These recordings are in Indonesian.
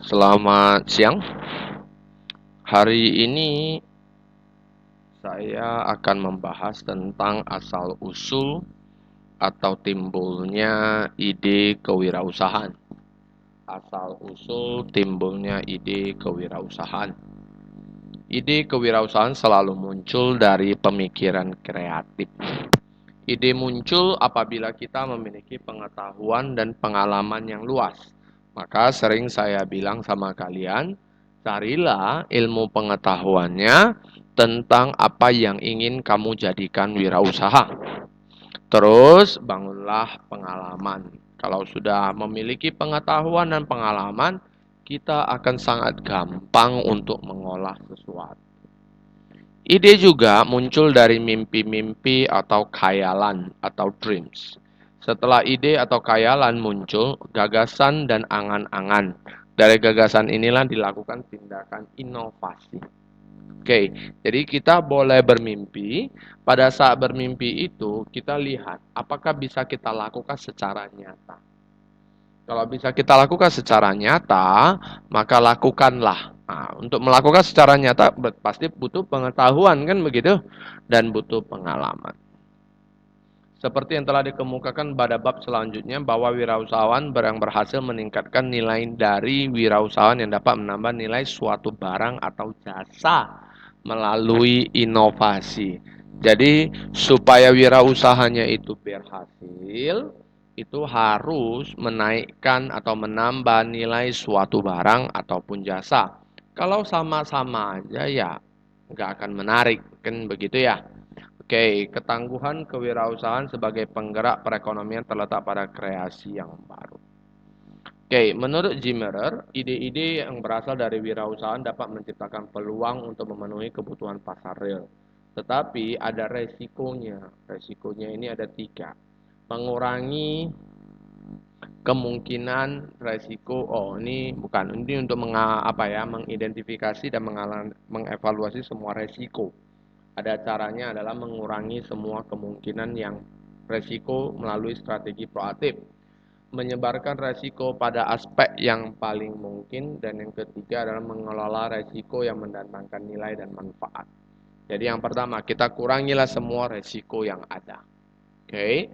Selamat siang. Hari ini saya akan membahas tentang asal-usul atau timbulnya ide kewirausahaan. Asal-usul timbulnya ide kewirausahaan. Ide kewirausahaan selalu muncul dari pemikiran kreatif. Ide muncul apabila kita memiliki pengetahuan dan pengalaman yang luas. Maka sering saya bilang sama kalian, carilah ilmu pengetahuannya tentang apa yang ingin kamu jadikan wirausaha. Terus bangunlah pengalaman. Kalau sudah memiliki pengetahuan dan pengalaman, kita akan sangat gampang untuk mengolah sesuatu. Ide juga muncul dari mimpi-mimpi atau khayalan atau dreams. Setelah ide atau khayalan muncul, gagasan dan angan-angan. Dari gagasan inilah dilakukan tindakan inovasi. Oke, jadi kita boleh bermimpi. Pada saat bermimpi itu, kita lihat apakah bisa kita lakukan secara nyata. Kalau bisa kita lakukan secara nyata, maka lakukanlah. Nah, untuk melakukan secara nyata pasti butuh pengetahuan kan begitu dan butuh pengalaman. Seperti yang telah dikemukakan pada bab selanjutnya bahwa wirausahawan yang berhasil meningkatkan nilai dari wirausahawan yang dapat menambah nilai suatu barang atau jasa melalui inovasi. Jadi supaya wirausahanya itu berhasil, itu harus menaikkan atau menambah nilai suatu barang ataupun jasa. Kalau sama-sama aja ya nggak akan menarik, kan begitu ya. Oke, ketangguhan kewirausahaan sebagai penggerak perekonomian terletak pada kreasi yang baru. Oke, menurut Zimmerer, ide-ide yang berasal dari wirausahaan dapat menciptakan peluang untuk memenuhi kebutuhan pasar real. Tetapi ada resikonya. Resikonya ini ada tiga. Mengurangi kemungkinan resiko, ini bukan, ini untuk mengidentifikasi dan mengevaluasi semua resiko. Ada caranya adalah mengurangi semua kemungkinan yang resiko melalui strategi proaktif. Menyebarkan resiko pada aspek yang paling mungkin. Dan yang ketiga adalah mengelola resiko yang mendatangkan nilai dan manfaat. Jadi yang pertama, kita kurangilah semua resiko yang ada. Oke.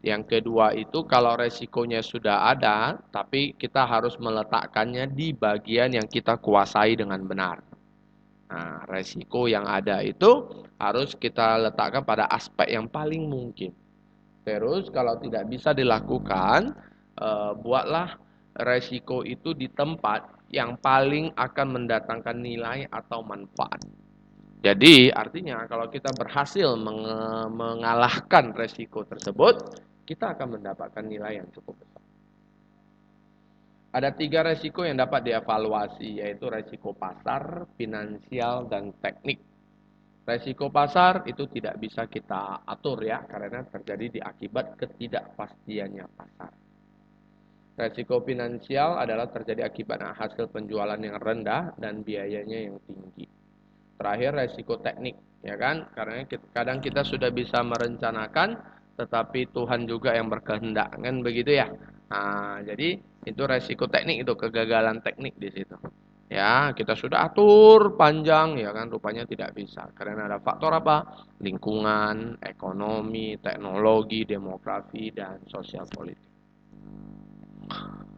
Yang kedua itu kalau resikonya sudah ada, tapi kita harus meletakkannya di bagian yang kita kuasai dengan benar. Nah, resiko yang ada itu harus kita letakkan pada aspek yang paling mungkin. Terus kalau tidak bisa dilakukan, buatlah resiko itu di tempat yang paling akan mendatangkan nilai atau manfaat. Jadi artinya kalau kita berhasil mengalahkan resiko tersebut, kita akan mendapatkan nilai yang cukup besar. Ada tiga resiko yang dapat dievaluasi, yaitu resiko pasar, finansial, dan teknik. Resiko pasar itu tidak bisa kita atur ya, karena terjadi di akibat ketidakpastiannya pasar. Resiko finansial adalah terjadi akibat hasil penjualan yang rendah dan biayanya yang tinggi. Terakhir resiko teknik, ya kan? Karena kadang kita sudah bisa merencanakan, tetapi Tuhan juga yang berkehendak, kan begitu ya? Nah, jadi itu resiko teknik, itu kegagalan teknik di situ. Ya, kita sudah atur panjang, ya kan? Rupanya tidak bisa. Karena ada faktor apa? Lingkungan, ekonomi, teknologi, demografi, dan sosial politik.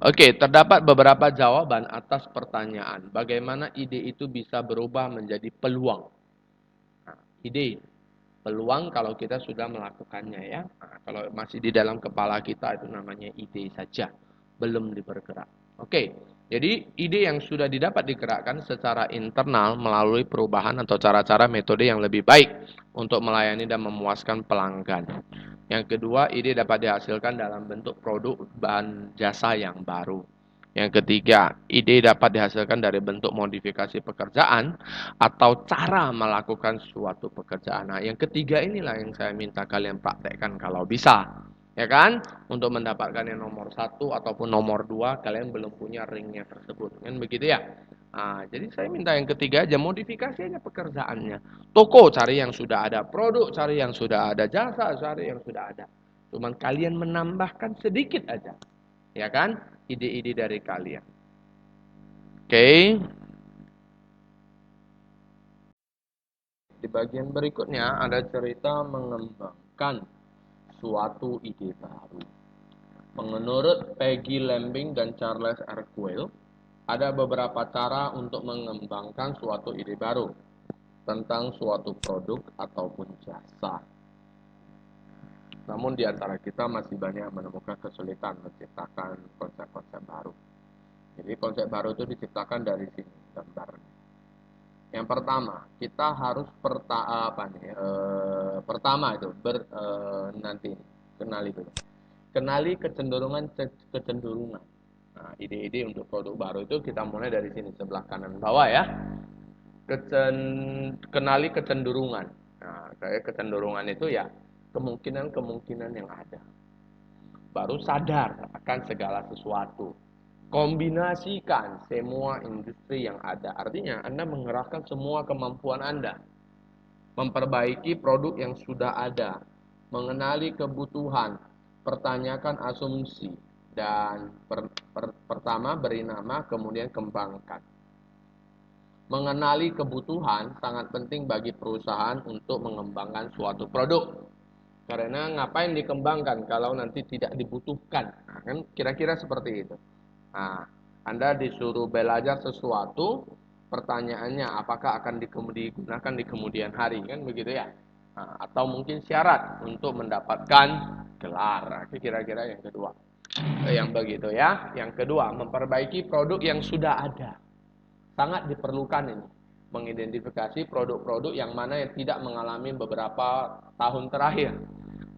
Oke, terdapat beberapa jawaban atas pertanyaan. Bagaimana ide itu bisa berubah menjadi peluang? Nah, ide, peluang kalau kita sudah melakukannya ya. Nah, kalau masih di dalam kepala kita itu namanya ide saja, belum dibergerak. Oke, jadi ide yang sudah didapat digerakkan secara internal melalui perubahan atau cara-cara metode yang lebih baik untuk melayani dan memuaskan pelanggan. Yang kedua, ide dapat dihasilkan dalam bentuk produk dan jasa yang baru. Yang ketiga, ide dapat dihasilkan dari bentuk modifikasi pekerjaan atau cara melakukan suatu pekerjaan. Nah, yang ketiga inilah yang saya minta kalian praktekkan kalau bisa. Ya kan? Untuk mendapatkan yang nomor satu ataupun nomor dua, kalian belum punya ringnya tersebut. Kan begitu ya? Nah, jadi saya minta yang ketiga aja, modifikasi aja pekerjaannya. Toko cari yang sudah ada, produk cari yang sudah ada, jasa cari yang sudah ada. Cuman kalian menambahkan sedikit aja. Ya kan? Ide-ide dari kalian. Oke. Di bagian berikutnya ada cerita mengembangkan suatu ide baru. Menurut Peggy Lambing dan Charles R. Quayle, ada beberapa cara untuk mengembangkan suatu ide baru tentang suatu produk ataupun jasa. Namun di antara kita masih banyak menemukan kesulitan menciptakan konsep-konsep baru. Jadi konsep baru itu diciptakan dari sini gambarnya. Yang pertama, kita harus pertama itu nanti kenali dulu. Kenali kecenderungan. Nah, ide-ide untuk produk baru itu kita mulai dari sini sebelah kanan bawah ya. Kenali kecenderungan. Nah, kayak kecenderungan itu ya kemungkinan-kemungkinan yang ada. Baru sadar akan segala sesuatu. Kombinasikan semua industri yang ada. Artinya Anda mengerahkan semua kemampuan Anda. Memperbaiki produk yang sudah ada. Mengenali kebutuhan. Pertanyakan asumsi. Dan pertama beri nama, kemudian kembangkan. Mengenali kebutuhan sangat penting bagi perusahaan untuk mengembangkan suatu produk. Karena ngapain dikembangkan kalau nanti tidak dibutuhkan? Nah, kan kira-kira seperti itu. Nah, Anda disuruh belajar sesuatu, pertanyaannya apakah akan digunakan di kemudian hari, kan begitu ya? Nah, atau mungkin syarat untuk mendapatkan gelar. Nah, kira-kira yang kedua. Yang begitu ya. Yang kedua, memperbaiki produk yang sudah ada. Sangat diperlukan ini. Mengidentifikasi produk-produk yang mana yang tidak mengalami beberapa tahun terakhir.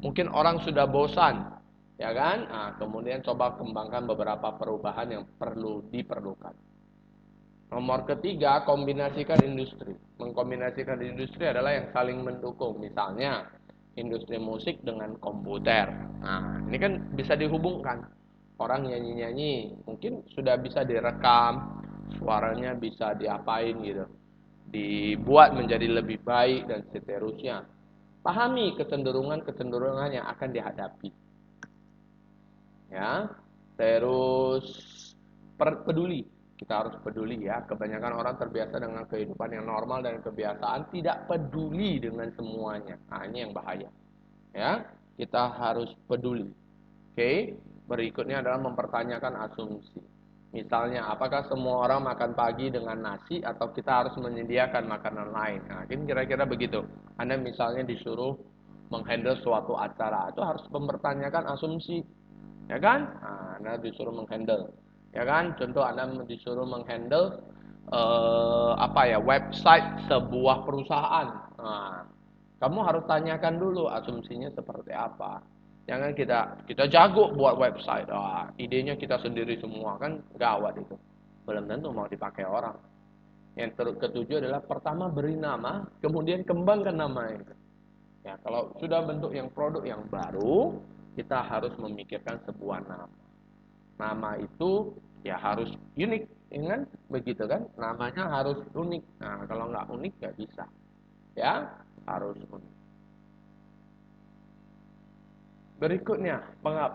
Mungkin orang sudah bosan, ya kan? Nah, kemudian coba kembangkan beberapa perubahan yang diperlukan. Nomor ketiga, kombinasikan industri. Mengkombinasikan industri adalah yang saling mendukung. Misalnya, industri musik dengan komputer. Nah, ini kan bisa dihubungkan. Orang nyanyi-nyanyi, mungkin sudah bisa direkam, suaranya bisa diapain gitu. Dibuat menjadi lebih baik dan seterusnya. Pahami kecenderungan-kecenderungan yang akan dihadapi. Ya. Terus peduli. Kita harus peduli ya. Kebanyakan orang terbiasa dengan kehidupan yang normal dan kebiasaan tidak peduli dengan semuanya. Nah, ini yang bahaya. Ya, kita harus peduli. Oke. Berikutnya adalah mempertanyakan asumsi. Misalnya, apakah semua orang makan pagi dengan nasi atau kita harus menyediakan makanan lain? Nah, ini kira-kira begitu. Anda misalnya disuruh menghandle suatu acara, itu harus mempertanyakan asumsi. Ya kan? Nah, Anda disuruh menghandle. Ya kan? Contoh Anda disuruh menghandle website sebuah perusahaan. Nah, kamu harus tanyakan dulu asumsinya seperti apa. Jangan kita jago buat website. Idenya kita sendiri semua, kan gawat itu. Belum tentu mau dipakai orang. Yang ketujuh adalah pertama beri nama, kemudian kembangkan nama itu. Ya, kalau sudah bentuk yang produk yang baru, kita harus memikirkan sebuah nama. Nama itu ya harus unik, ya kan? Begitu kan? Namanya harus unik. Nah, kalau nggak unik nggak bisa. Ya, harus unik. Berikutnya,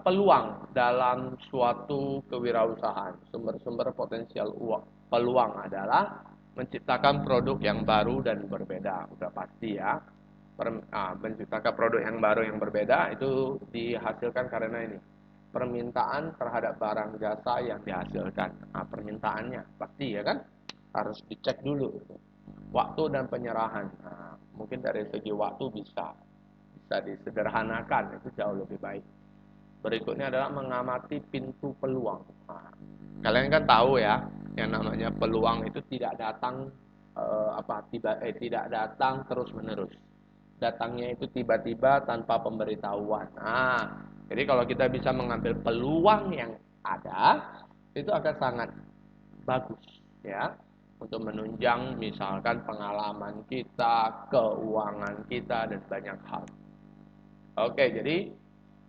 peluang dalam suatu kewirausahaan. Sumber-sumber potensial peluang adalah menciptakan produk yang baru dan berbeda. Udah pasti ya. Menciptakan produk yang baru yang berbeda itu dihasilkan karena ini. Permintaan terhadap barang jasa yang dihasilkan. Permintaannya pasti ya kan? Harus dicek dulu. Waktu dan penyerahan. Mungkin dari segi waktu bisa disederhanakan, itu jauh lebih baik. Berikutnya adalah mengamati pintu peluang. Kalian kan tahu ya, yang namanya peluang itu tidak datang tidak datang terus menerus. Datangnya itu tiba-tiba tanpa pemberitahuan. Jadi kalau kita bisa mengambil peluang yang ada, itu akan sangat bagus ya untuk menunjang misalkan pengalaman kita, keuangan kita dan banyak hal. Oke, jadi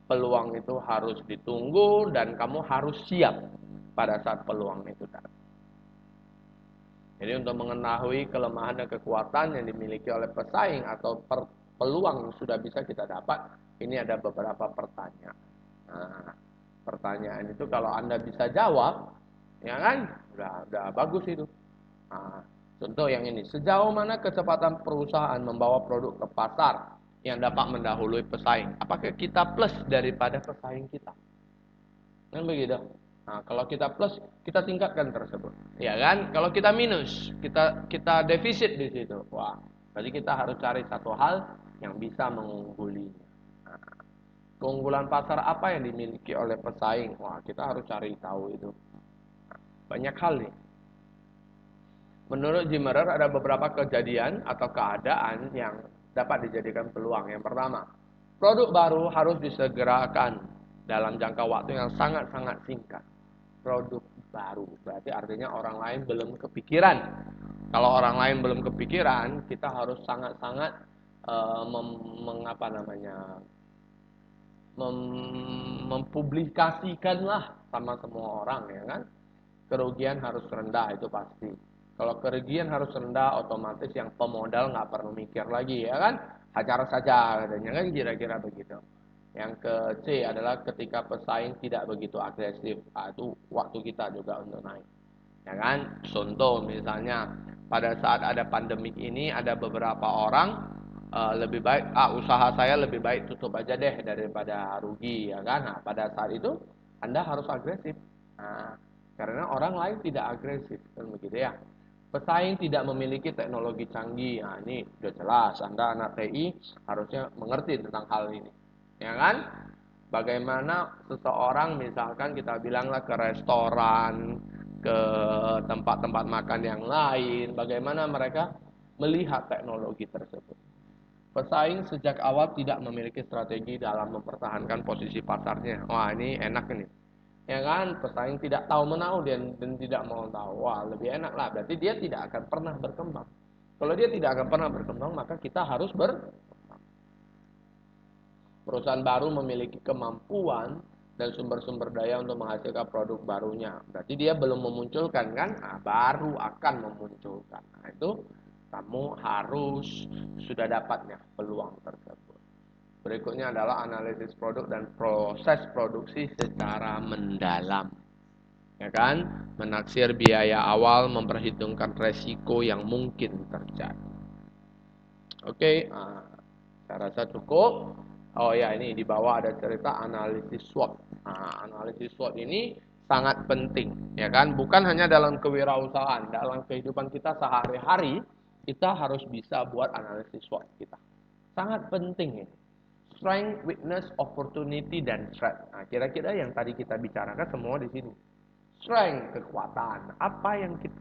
peluang itu harus ditunggu dan kamu harus siap pada saat peluang itu datang. Jadi untuk mengetahui kelemahan dan kekuatan yang dimiliki oleh pesaing atau peluang yang sudah bisa kita dapat, ini ada beberapa pertanyaan. Nah, pertanyaan itu kalau Anda bisa jawab, Ya kan? Udah bagus itu. Nah, contoh yang ini, sejauh mana kecepatan perusahaan membawa produk ke pasar yang dapat mendahului pesaing? Apakah kita plus daripada pesaing kita? Kan begitu. Nah, kalau kita plus, kita tingkatkan tersebut. Ya kan? Kalau kita minus, kita defisit di situ. Wah, berarti kita harus cari satu hal yang bisa mengunggulinya. Nah, keunggulan pasar apa yang dimiliki oleh pesaing? Wah, kita harus cari tahu itu. Banyak hal nih. Menurut Zimmerer ada beberapa kejadian atau keadaan yang dapat dijadikan peluang. Yang pertama, produk baru harus disegerakan dalam jangka waktu yang sangat-sangat singkat. Produk baru berarti artinya orang lain belum kepikiran. Kalau orang lain belum kepikiran, kita harus sangat-sangat mengapa namanya mempublikasikanlah sama semua orang, ya kan. Kerugian harus rendah, itu pasti. Kalau kerugian harus rendah, otomatis yang pemodal nggak perlu mikir lagi, ya kan. Hajar saja katanya kan, kira-kira begitu. Yang ke C adalah ketika pesaing tidak begitu agresif. Nah, itu waktu kita juga untuk naik, ya kan. Contoh misalnya pada saat ada pandemik ini, ada beberapa orang lebih baik usaha saya lebih baik tutup aja deh daripada rugi, ya kan. Nah, pada saat itu Anda harus agresif. Nah, karena orang lain tidak agresif, kan begitu ya. Pesaing tidak memiliki teknologi canggih. Nah, ini sudah jelas Anda anak TI harusnya mengerti tentang hal ini, ya kan. Bagaimana seseorang misalkan kita bilanglah ke restoran, ke tempat-tempat makan yang lain, bagaimana mereka melihat teknologi tersebut. Pesaing sejak awal tidak memiliki strategi dalam mempertahankan posisi pasarnya. Wah, ini enak ini. Ya kan, pesaing tidak tahu menahu dan tidak mau tahu. Wah, lebih enak lah. Berarti dia tidak akan pernah berkembang. Kalau dia tidak akan pernah berkembang, maka kita harus perusahaan baru memiliki kemampuan dan sumber-sumber daya untuk menghasilkan produk barunya. Berarti dia belum memunculkan kan? Nah, baru akan memunculkan. Nah, itu kamu harus sudah dapatnya peluang tersebut. Berikutnya adalah analisis produk dan proses produksi secara mendalam. Ya kan? Menaksir biaya awal, memperhitungkan resiko yang mungkin terjadi. Oke, saya rasa cukup. Oh ya, ini di bawah ada cerita analisis SWOT. Nah, analisis SWOT ini sangat penting, ya kan? Bukan hanya dalam kewirausahaan, dalam kehidupan kita sehari-hari, kita harus bisa buat analisis SWOT kita. Sangat penting ini. Strength, weakness, opportunity, dan threat. Nah, kira-kira yang tadi kita bicarakan semua di sini. Strength, kekuatan.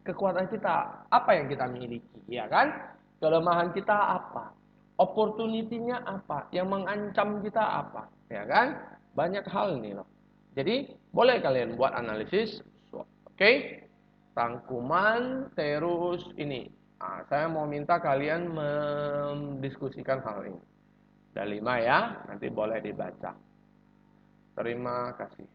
Kekuatan kita, apa yang kita miliki, ya kan? Kelemahan kita apa? Opportunity-nya apa? Yang mengancam kita apa? Ya kan? Banyak hal nih loh. Jadi, boleh kalian buat analisis SWOT. Oke? Rangkuman terus ini. Nah, saya mau minta kalian mendiskusikan hal ini. Ada 5 ya, nanti boleh dibaca. Terima kasih.